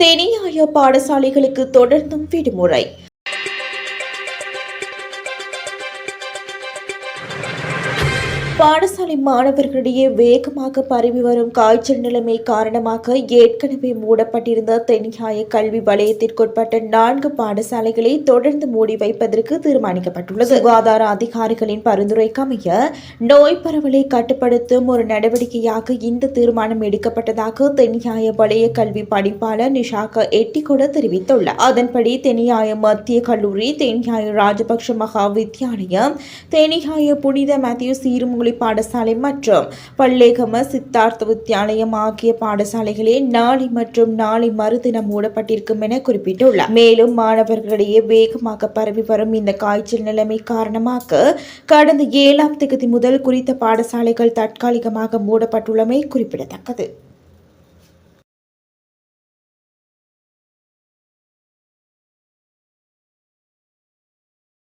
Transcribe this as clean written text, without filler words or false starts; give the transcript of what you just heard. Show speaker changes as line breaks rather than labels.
தெனியாய பாடசாலைகளுக்கு தொடர்ந்தும் விடுமுறை. பாடசாலை மாணவர்களிடையே வேகமாக பரவி வரும் காய்ச்சல் நிலைமை காரணமாக ஏற்கனவே மூடப்பட்டிருந்த தென்னியாய கல்வி வலயத்திற்குட்பட்ட 4 பாடசாலைகளை தொடர்ந்து மூடி வைப்பதற்கு தீர்மானிக்கப்பட்டுள்ளது. சுகாதார அதிகாரிகளின் பரிந்துரைக்கமைய நோய் பரவலை கட்டுப்படுத்தும் ஒரு நடவடிக்கையாக இந்த தீர்மானம் எடுக்கப்பட்டதாக தென்னியாய வலய கல்வி பணிப்பாளர் நிஷாக எட்டிகொட தெரிவித்துள்ளார். அதன்படி தென்னியாய மத்திய கல்லூரி, தென்னியாய ராஜபக்ஷ மகா வித்தியாலயம், தென்னியாய புனித மேத்யூ சீர்மூலி பாடசாலை மற்றும் பல்லேகம சித்தார்த்த வித்தியாலயம் ஆகிய பாடசாலைகளே நாளை மற்றும் நாளை மறுதினம் மூடப்பட்டிருக்கும் என குறிப்பிட்டுள்ளார். மேலும் மாணவர்களிடையே வேகமாக பரவி வரும் இந்த காய்ச்சல் நிலைமை காரணமாக கடந்த 7ஆம் தேதி முதல் குறித்த பாடசாலைகள் தற்காலிகமாக மூடப்பட்டுள்ளமை குறிப்பிடத்தக்கது.